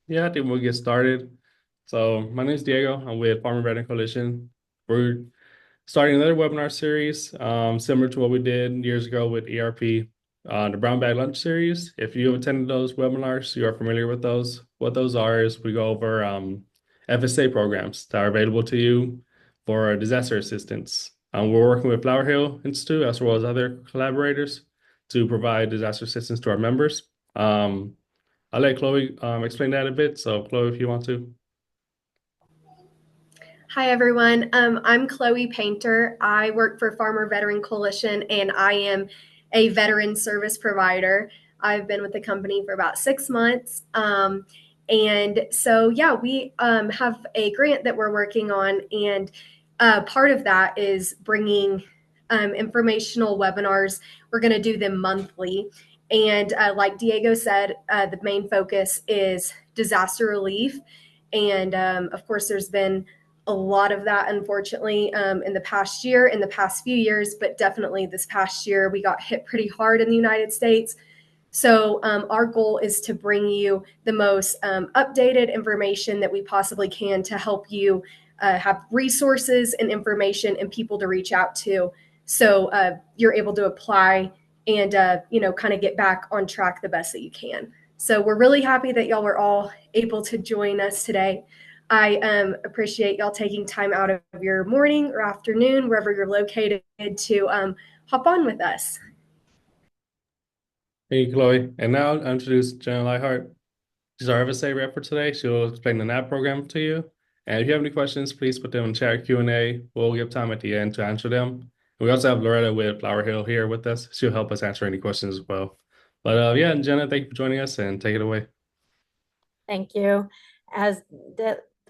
Yeah, I think we'll get started. So my name is Diego. I'm with Farmer Veteran Coalition. We're starting another webinar series, similar to what we did years ago with ERP, the Brown Bag Lunch series. If you have attended those webinars, you are familiar with those. What those are is we go over FSA programs that are available to you for disaster assistance. We're working with Flower Hill Institute as well as other collaborators to provide disaster assistance to our members. I'll let Chloe explain that a bit. So, Chloe, if you want to. Hi, everyone. I'm Chloe Painter. I work for Farmer Veteran Coalition, and I am a veteran service provider. I've been with the company for about 6 months. And so, yeah, we have a grant that we're working on, and part of that is bringing informational webinars. We're going to do them monthly. And like Diego said, the main focus is disaster relief. And of course, there's been a lot of that, unfortunately, in the past year, in the past few years, but definitely this past year, we got hit pretty hard in the United States. So, our goal is to bring you the most updated information that we possibly can to help you have resources and information and people to reach out to. So, you're able to apply and, kind of get back on track the best that you can. So, we're really happy that y'all were all able to join us today. I appreciate y'all taking time out of your morning or afternoon, wherever you're located, to hop on with us. Hey, Chloe. And now I'll introduce Jenna Lightheart. She's our FSA rep for today. She'll explain the NAP program to you. And if you have any questions, please put them in chat Q&A. We'll give time at the end to answer them. We also have Loretta with Flower Hill here with us. She'll help us answer any questions as well. But yeah, Jenna, thank you for joining us and take it away. Thank you. As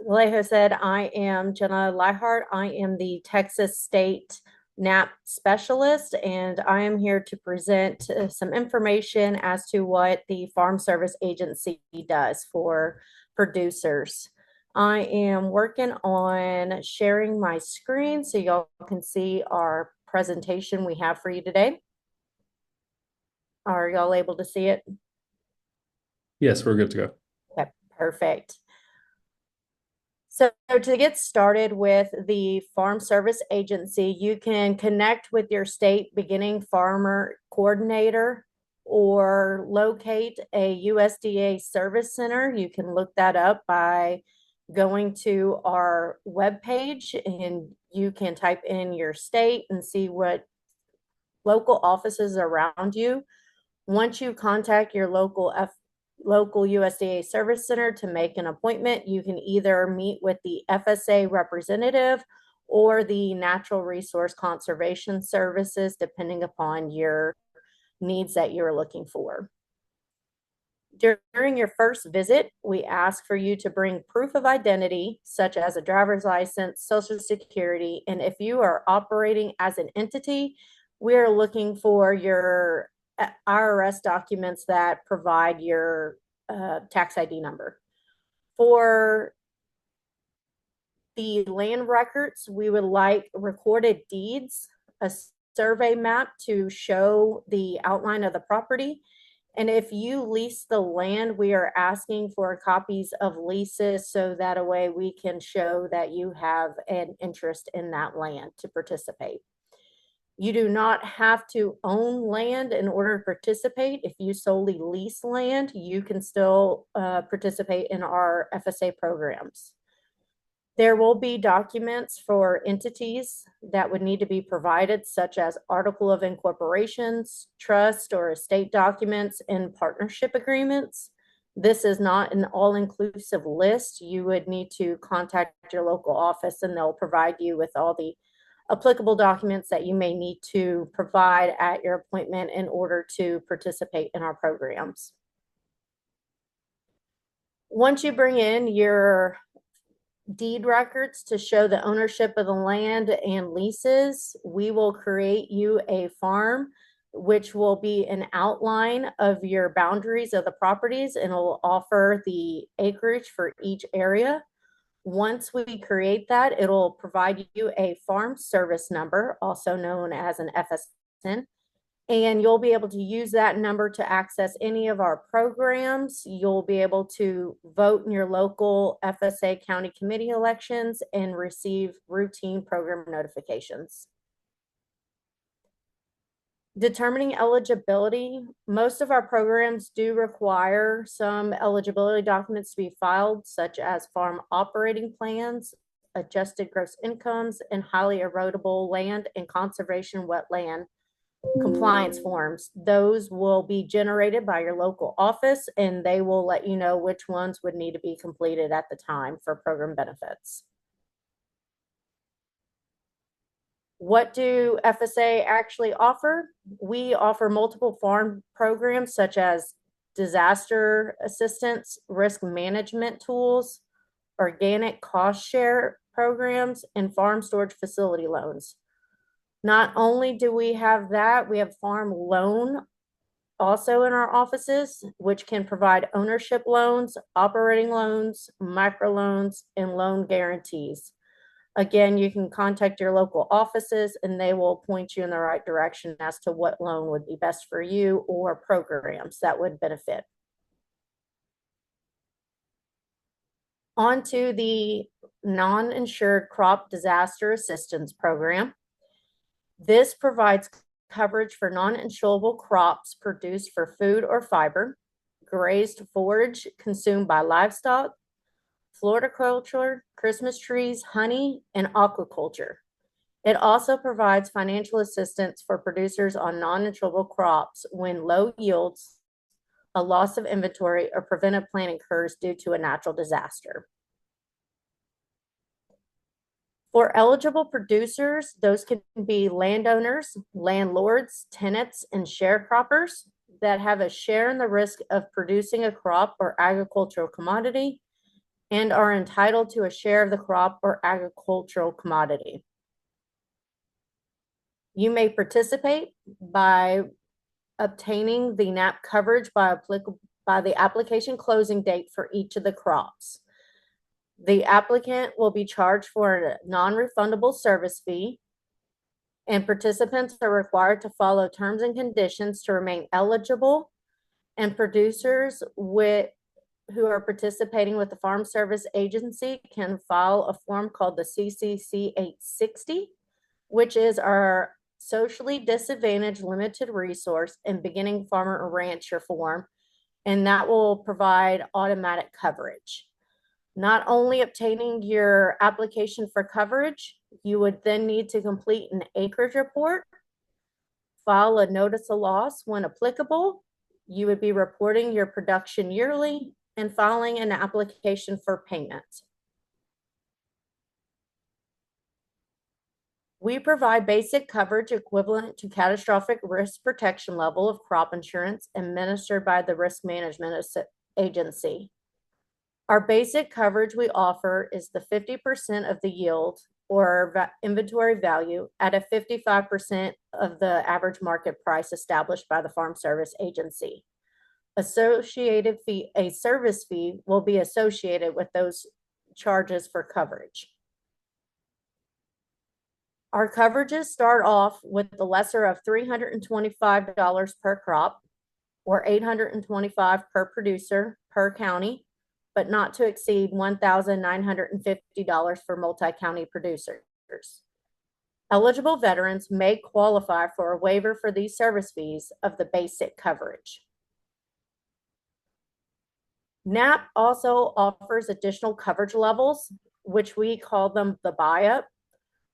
Alejo said, I am Jenna Lightheart. I am the Texas State NAP specialist, and I am here to present some information as to what the Farm Service Agency does for producers. I am working on sharing my screen so y'all can see our presentation we have for you today. Are y'all able to see it? Yes, we're good to go. Okay, perfect. So to get started with the Farm Service Agency, you can connect with your state beginning farmer coordinator or locate a USDA service center. You can look that up by going to our webpage, and you can type in your state and see what local offices around you. Once you contact your local USDA Service Center to make an appointment, you can either meet with the FSA representative or the Natural Resource Conservation Services, depending upon your needs that you're looking for. During your first visit, we ask for you to bring proof of identity, such as a driver's license, Social Security, and if you are operating as an entity, we're looking for your IRS documents that provide your tax ID number. For the land records, we would like recorded deeds, a survey map to show the outline of the property. And if you lease the land, we are asking for copies of leases so that a way we can show that you have an interest in that land to participate. You do not have to own land in order to participate. If you solely lease land, you can still participate in our FSA programs. There will be documents for entities that would need to be provided, such as article of incorporations, trust or estate documents, and partnership agreements. This is not an all-inclusive list. You would need to contact your local office and they'll provide you with all the applicable documents that you may need to provide at your appointment in order to participate in our programs. Once you bring in your deed records to show the ownership of the land and leases, we will create you a farm, which will be an outline of your boundaries of the properties, and it will offer the acreage for each area. Once we create that, it'll provide you a farm service number, also known as an FSN, And you'll be able to use that number to access any of our programs. You'll be able to vote in your local FSA county committee elections and receive routine program notifications. Determining eligibility. Most of our programs do require some eligibility documents to be filed, such as farm operating plans, adjusted gross incomes, and highly erodible land and conservation wetland compliance forms. Those will be generated by your local office, and they will let you know which ones would need to be completed at the time for program benefits. What do FSA actually offer? We offer multiple farm programs such as disaster assistance, risk management tools, organic cost share programs, and farm storage facility loans. Not only do we have that, we have farm loan also in our offices, which can provide ownership loans, operating loans, microloans, and loan guarantees. Again, you can contact your local offices and they will point you in the right direction as to what loan would be best for you or programs that would benefit. On to the non-insured crop disaster assistance program. This provides coverage for non-insurable crops produced for food or fiber, grazed forage consumed by livestock, floriculture, Christmas trees, honey, and aquaculture. It also provides financial assistance for producers on non-insurable crops when low yields, a loss of inventory, or preventive planting occurs due to a natural disaster. For eligible producers, those can be landowners, landlords, tenants, and sharecroppers that have a share in the risk of producing a crop or agricultural commodity and are entitled to a share of the crop or agricultural commodity. You may participate by obtaining the NAP coverage by the application closing date for each of the crops. The applicant will be charged for a non-refundable service fee, and participants are required to follow terms and conditions to remain eligible, and producers who are participating with the Farm Service Agency can file a form called the CCC 860, which is our socially disadvantaged limited resource and beginning farmer or rancher form, and that will provide automatic coverage. Not only obtaining your application for coverage, you would then need to complete an acreage report, file a notice of loss when applicable. You would be reporting your production yearly and filing an application for payment. We provide basic coverage equivalent to catastrophic risk protection level of crop insurance administered by the Risk Management Agency. Our basic coverage we offer is the 50% of the yield or inventory value at a 55% of the average market price established by the Farm Service Agency. A service fee will be associated with those charges for coverage. Our coverages start off with the lesser of $325 per crop or $825 per producer per county, but not to exceed $1,950 for multi-county producers. Eligible veterans may qualify for a waiver for these service fees of the basic coverage. NAP also offers additional coverage levels, which we call them the buy-up.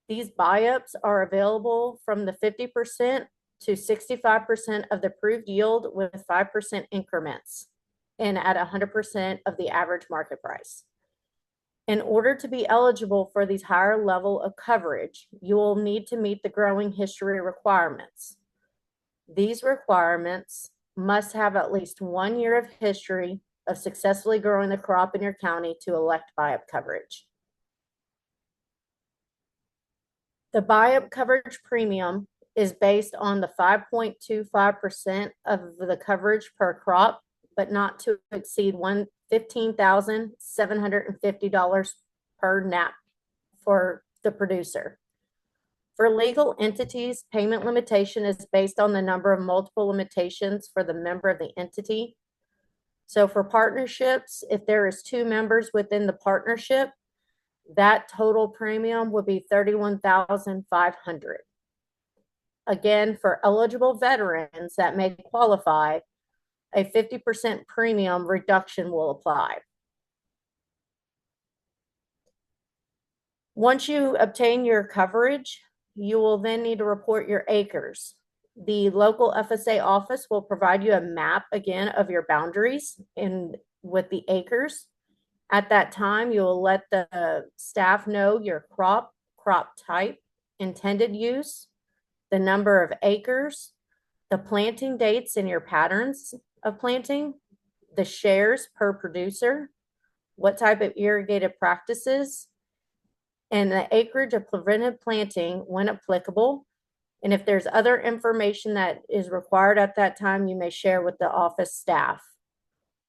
These buy-ups are available from the 50% to 65% of the approved yield with 5% increments and at 100% of the average market price. In order to be eligible for these higher level of coverage, you will need to meet the growing history requirements. These requirements must have at least 1 year of history of successfully growing the crop in your county to elect buy-up coverage. The buy-up coverage premium is based on the 5.25% of the coverage per crop, but not to exceed $15,750 per NAP for the producer. For legal entities, payment limitation is based on the number of multiple limitations for the member of the entity. So for partnerships, if there is 2 members within the partnership, that total premium would be $31,500. Again, for eligible veterans that may qualify, a 50% premium reduction will apply. Once you obtain your coverage, you will then need to report your acres. The local FSA office will provide you a map again of your boundaries and with the acres. At that time, you will let the staff know your crop type, intended use, the number of acres, the planting dates and your patterns of planting, the shares per producer, what type of irrigated practices, and the acreage of preventive planting when applicable. And if there's other information that is required at that time, you may share with the office staff.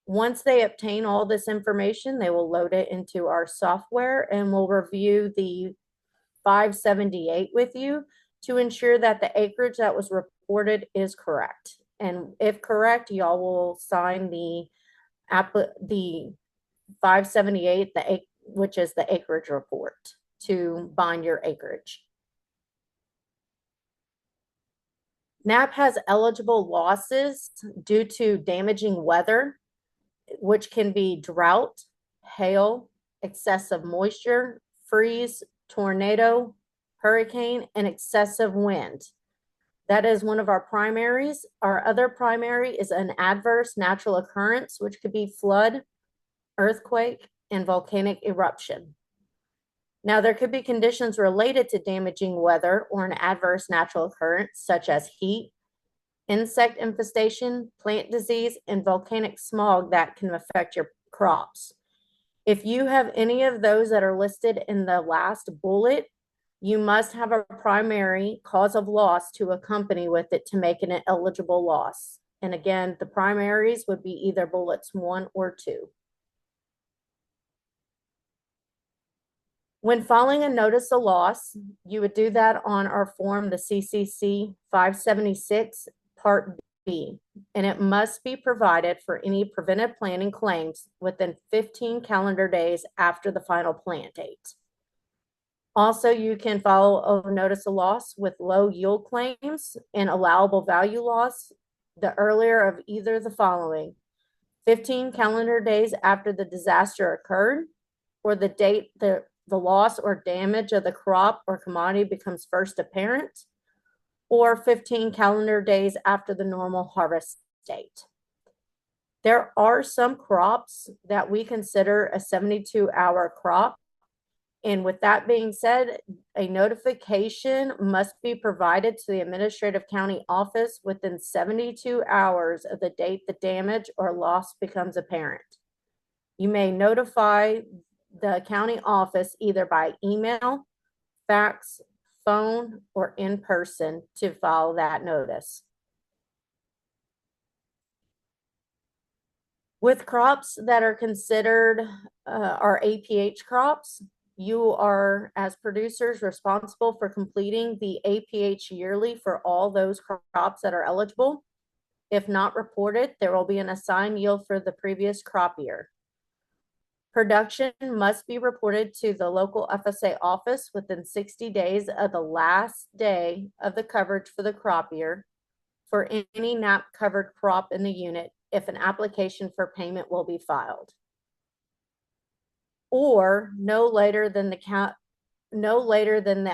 Once they obtain all this information, they will load it into our software and we'll review the 578 with you to ensure that the acreage that was reported is correct. And if correct, y'all will sign the 578, which is the acreage report, to bind your acreage. NAP has eligible losses due to damaging weather, which can be drought, hail, excessive moisture, freeze, tornado, hurricane, and excessive wind. That is one of our primaries. Our other primary is an adverse natural occurrence, which could be flood, earthquake, and volcanic eruption. Now, there could be conditions related to damaging weather or an adverse natural occurrence, such as heat, insect infestation, plant disease, and volcanic smog that can affect your crops. If you have any of those that are listed in the last bullet, you must have a primary cause of loss to accompany with it to make an eligible loss. And again, the primaries would be either bullets 1 or 2. When filing a notice of loss, you would do that on our form, the CCC 576 Part B, and it must be provided for any preventive planning claims within 15 calendar days after the final plant date. Also, you can file a notice of loss with low yield claims and allowable value loss the earlier of either the following: 15 calendar days after the disaster occurred, or the date the loss or damage of the crop or commodity becomes first apparent, or 15 calendar days after the normal harvest date. There are some crops that we consider a 72-hour crop. And with that being said, a notification must be provided to the administrative county office within 72 hours of the date the damage or loss becomes apparent. You may notify the county office either by email, fax, phone, or in person to file that notice. With crops that are considered our APH crops, you are, as producers, responsible for completing the APH yearly for all those crops that are eligible. If not reported, there will be an assigned yield for the previous crop year. Production must be reported to the local FSA office within 60 days of the last day of the coverage for the crop year for any NAP covered crop in the unit if an application for payment will be filed. Or no later than the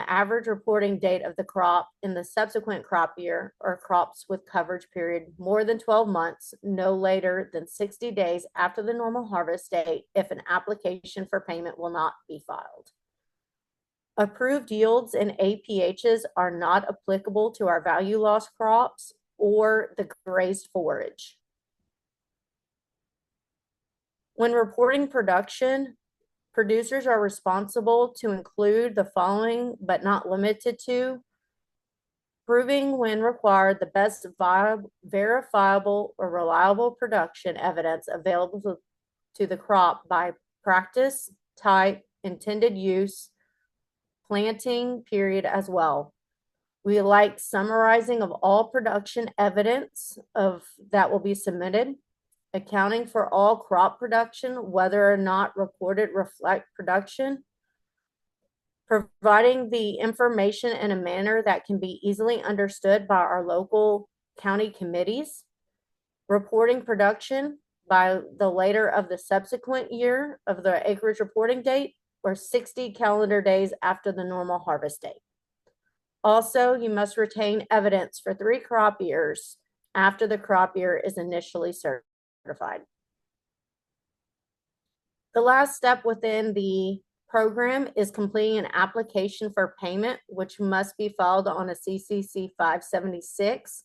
average reporting date of the crop in the subsequent crop year, or crops with coverage period more than 12 months, no later than 60 days after the normal harvest date if an application for payment will not be filed. Approved yields in APHs are not applicable to our value loss crops or the grazed forage. When reporting production, producers are responsible to include the following, but not limited to: proving when required the best verifiable or reliable production evidence available to the crop by practice, type, intended use, planting period as well. We like summarizing of all production evidence of that will be submitted, accounting for all crop production, whether or not recorded reflect production, providing the information in a manner that can be easily understood by our local county committees, reporting production by the later of the subsequent year of the acreage reporting date or 60 calendar days after the normal harvest date. Also, you must retain evidence for 3 crop years after the crop year is initially certified. The last step within the program is completing an application for payment, which must be filed on a CCC 576,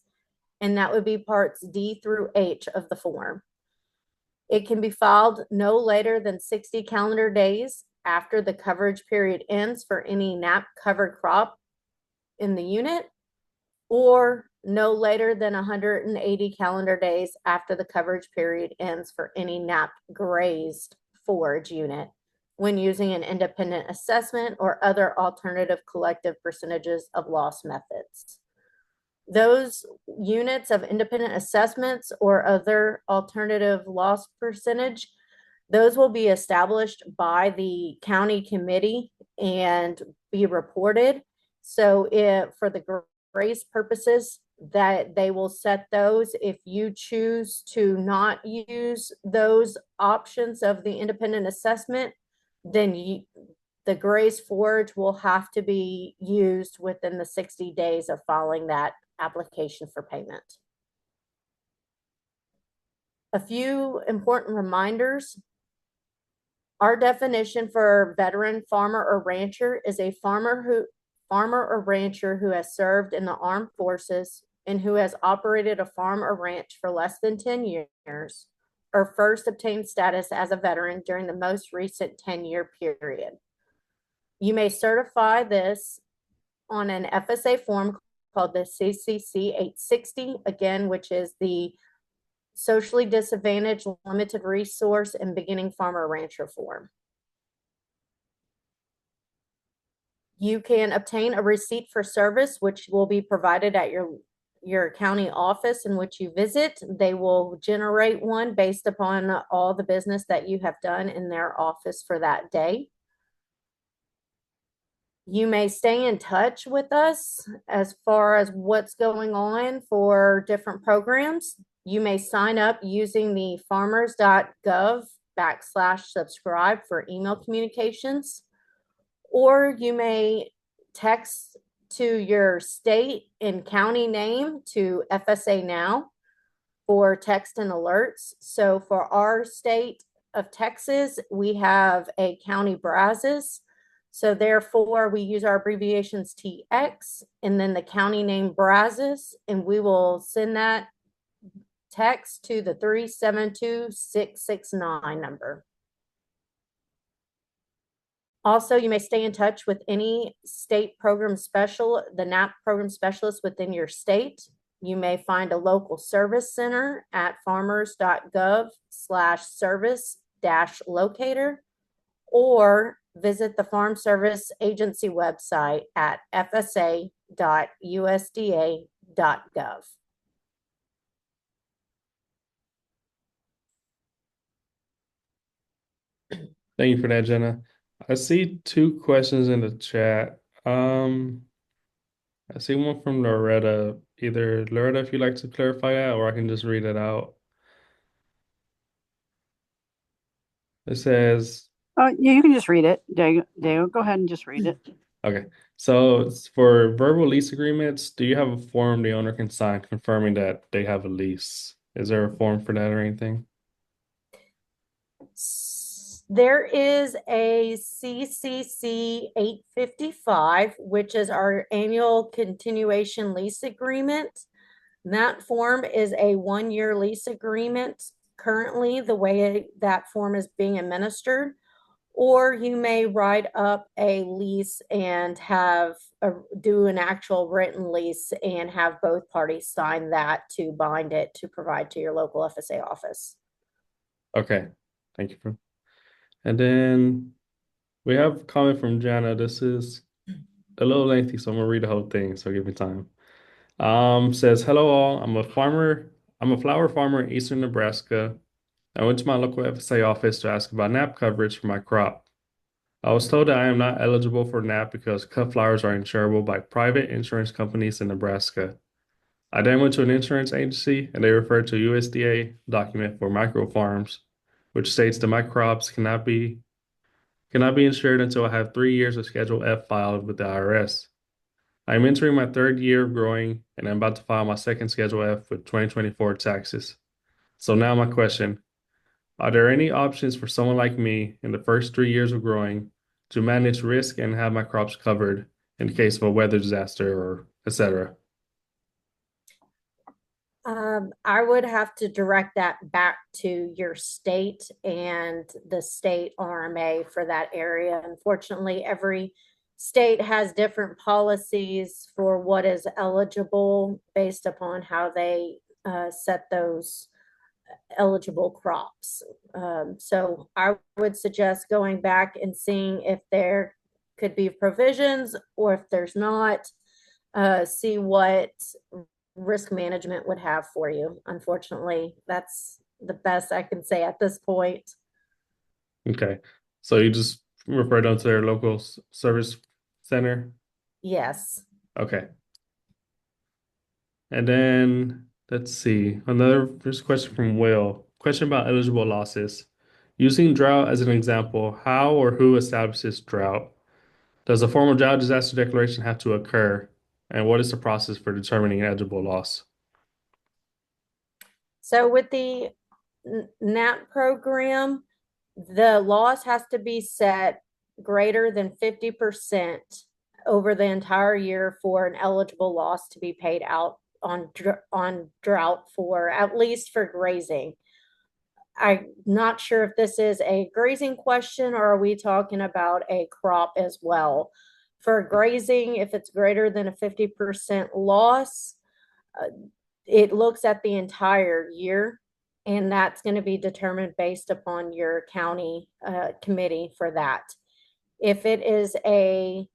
and that would be parts D through H of the form. It can be filed no later than 60 calendar days after the coverage period ends for any NAP covered crop in the unit, or no later than 180 calendar days after the coverage period ends for any NAP grazed forage unit when using an independent assessment or other alternative collective percentages of loss methods. Those units of independent assessments or other alternative loss percentage, those will be established by the county committee and be reported. So if for the grace purposes that they will set those, if you choose to not use those options of the independent assessment, then the grace forage will have to be used within the 60 days of filing that application for payment. A few important reminders. Our definition for veteran farmer or rancher is a farmer or rancher who has served in the armed forces and who has operated a farm or ranch for less than 10 years or first obtained status as a veteran during the most recent 10-year period. You may certify this on an FSA form called the CCC 860, again, which is the Socially Disadvantaged Limited Resource and Beginning Farmer Rancher form. You can obtain a receipt for service, which will be provided at your county office in which you visit. They will generate one based upon all the business that you have done in their office for that day. You may stay in touch with us as far as what's going on for different programs. You may sign up using the farmers.gov/subscribe for email communications, or you may text to your state and county name to FSA Now for text and alerts. So for our state of Texas, we have a county Brazos. So therefore, we use our abbreviations TX and then the county name Brazos, and we will send that text to the 372-669 number. Also, you may stay in touch with any state program the NAP program specialist within your state. You may find a local service center at farmers.gov/service-locator or visit the Farm Service Agency website at fsa.usda.gov. Thank you for that, Jenna. I see 2 questions in the chat. I see one from Loretta. Either Loretta, if you'd like to clarify that, or I can just read it out. It says, yeah, you can just read it. Diego, go ahead and just read it. okay. So for verbal lease agreements, do you have a form the owner can sign confirming that they have a lease? Is there a form for that or anything? There is a CCC 855, which is our annual continuation lease agreement. That form is a 1-year lease agreement currently, the way that form is being administered. Or you may write up a lease and do an actual written lease and have both parties sign that to bind it to provide to your local FSA office. Okay, thank you. And then we have a comment from Jana. This is, a little lengthy, so I'm gonna read the whole thing, so give me time. Says, hello all, I'm a flower farmer in eastern Nebraska. I went to my local FSA office to ask about NAP coverage for my crop. I was told that I am not eligible for NAP because cut flowers are insurable by private insurance companies in Nebraska. I then went to an insurance agency and they referred to a USDA document for micro farms, which states that my crops cannot be insured until I have 3 years of Schedule F filed with the IRS. I am entering my third year of growing and I'm about to file my second Schedule F with 2024 taxes. So now my question, are there any options for someone like me in the first 3 years of growing to manage risk and have my crops covered in the case of a weather disaster or etc.? I would have to direct that back to your state and the state RMA for that area. Unfortunately, every state has different policies for what is eligible based upon how they set those eligible crops. So I would suggest going back and seeing if there could be provisions, or if there's not, see what risk management would have for you. Unfortunately, that's the best I can say at this point. Okay. So you just refer them to their local service center? Yes. Okay. And then let's see. There's a question from Will. Question about eligible losses. Using drought as an example, how or who establishes drought? Does a formal drought disaster declaration have to occur? And what is the process for determining eligible loss? So with the NAP program, the loss has to be set greater than 50% over the entire year for an eligible loss to be paid out on drought, for at least for grazing. I'm not sure if this is a grazing question or are we talking about a crop as well. For grazing, if it's greater than a 50% loss, it looks at the entire year, and that's going to be determined based upon your county committee for that. If it is a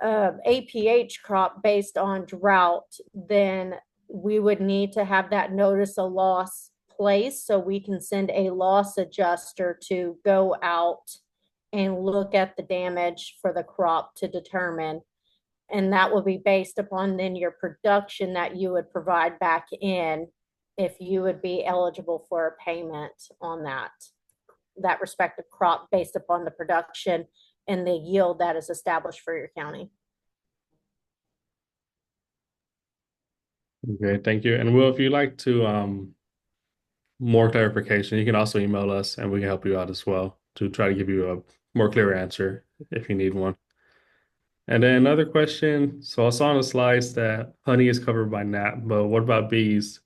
APH crop based on drought, then we would need to have that notice of loss placed so we can send a loss adjuster to go out and look at the damage for the crop to determine. And that will be based upon then your production that you would provide back in, if you would be eligible for a payment on that respective crop based upon the production and the yield that is established for your county. Okay, thank you. And Will, if you'd like to more clarification, you can also email us and we can help you out as well to try to give you a more clear answer if you need one. And then another question. So I saw on the slides that honey is covered by NAP, but what about bees?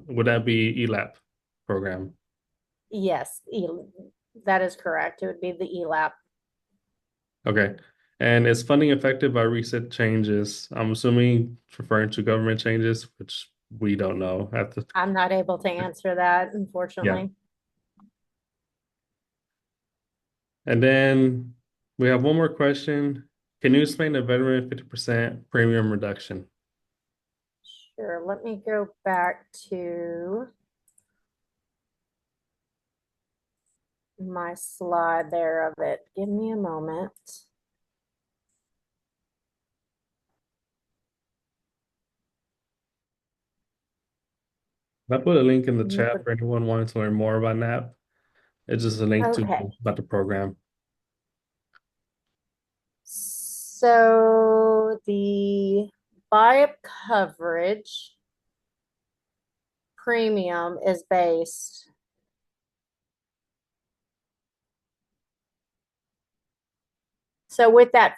Would that be ELAP program? Yes, that is correct. It would be the ELAP. Okay. And is funding affected by recent changes? I'm assuming it's referring to government changes, which we don't know at the. I'm not able to answer that, Yeah. unfortunately. And then we have one more question. Can you explain the veteran 50% premium reduction? Sure. Let me go back to my slide there of it. Give me a moment. I put a link in the chat for anyone wanting to learn more about NAP. It's just a link to Okay. about the program. So the buy-up coverage premium is based. So with that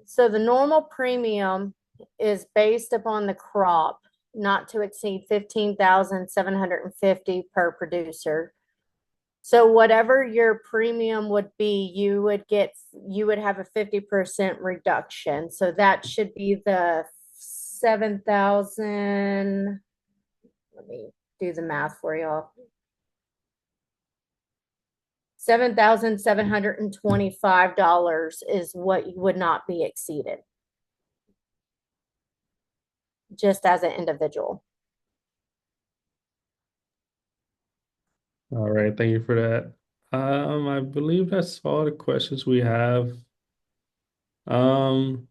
so the normal premium is based upon the crop not to exceed 15,750 per producer. So whatever your premium would be, you would have a 50% reduction. So that should be the 7,000. Let me do the math for y'all. $7,725 is what would not be exceeded, just as an individual. All right, thank you for that. I believe that's all the questions we have. Um,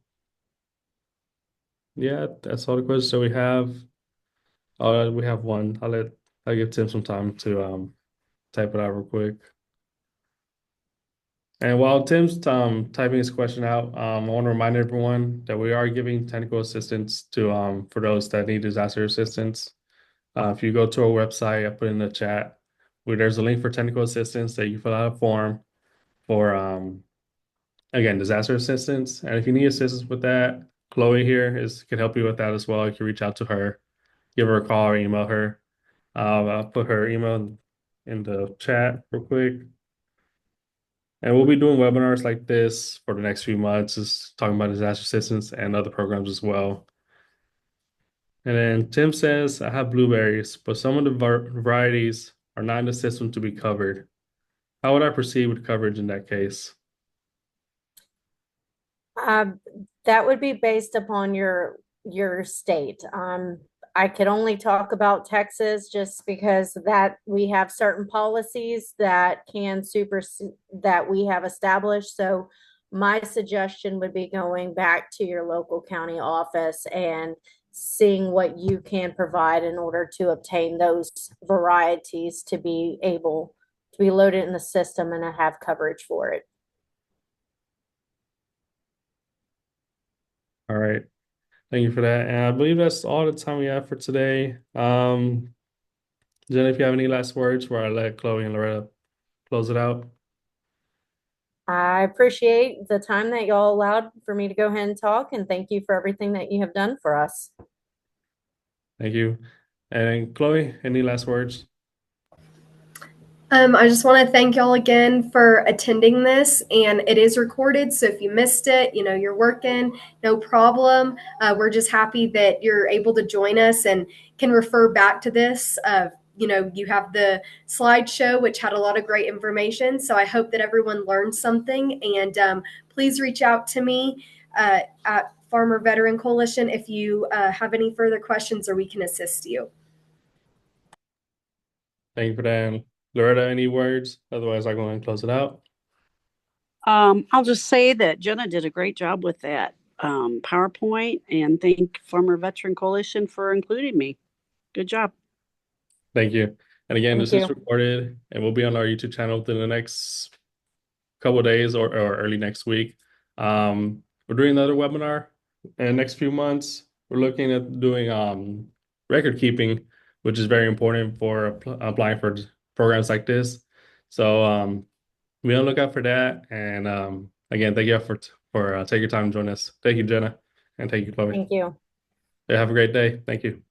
yeah, that's all the questions that we have. We have one. I'll give Tim some time to type it out real quick. And while Tim's typing his question out, I want to remind everyone that we are giving technical assistance to for those that need disaster assistance. If you go to our website, I put in the chat where there's a link for technical assistance that you fill out a form for again disaster assistance. And if you need assistance with that, Chloe here can help you with that as well. You can reach out to her, give her a call or email her. I'll put her email in the chat real quick. And we'll be doing webinars like this for the next few months, just talking about disaster assistance and other programs as well. And then Tim says, I have blueberries, but some of the varieties are not in the system to be covered. How would I proceed with coverage in that case? That would be based upon your state. I could only talk about Texas just because that we have certain policies that can supersede that we have established. So my suggestion would be going back to your local county office and seeing what you can provide in order to obtain those varieties to be able to be loaded in the system and have coverage for it. All right. Thank you for that. And I believe that's all the time we have for today. Jen, if you have any last words where I let Chloe and Loretta close it out. I appreciate the time that y'all allowed for me to go ahead and talk, and thank you for everything that you have done for us. Thank you. And Chloe, any last words? I just want to thank y'all again for attending this, and it is recorded. So if you missed it, you're working, no problem. We're just happy that you're able to join us and can refer back to this. You have the slideshow, which had a lot of great information. So I hope that everyone learned something, and please reach out to me at Farmer Veteran Coalition if you have any further questions or we can assist you. Thank you for that. And Loretta, any words? Otherwise, I'll go ahead and close it out. I'll just say that Jenna did a great job with that PowerPoint, and thank Farmer Veteran Coalition for including me. Good job. Thank you. And again, Thank this is you. recorded and will be on our YouTube channel within the next couple of days or early next week. We're doing another webinar in the next few months. We're looking at doing record keeping, which is very important for applying for programs like this. So be on the lookout for that. And again, thank you for taking your time to join us. Thank you, Jenna, and thank you, Chloe. Thank you. Yeah, have a great day. Thank you.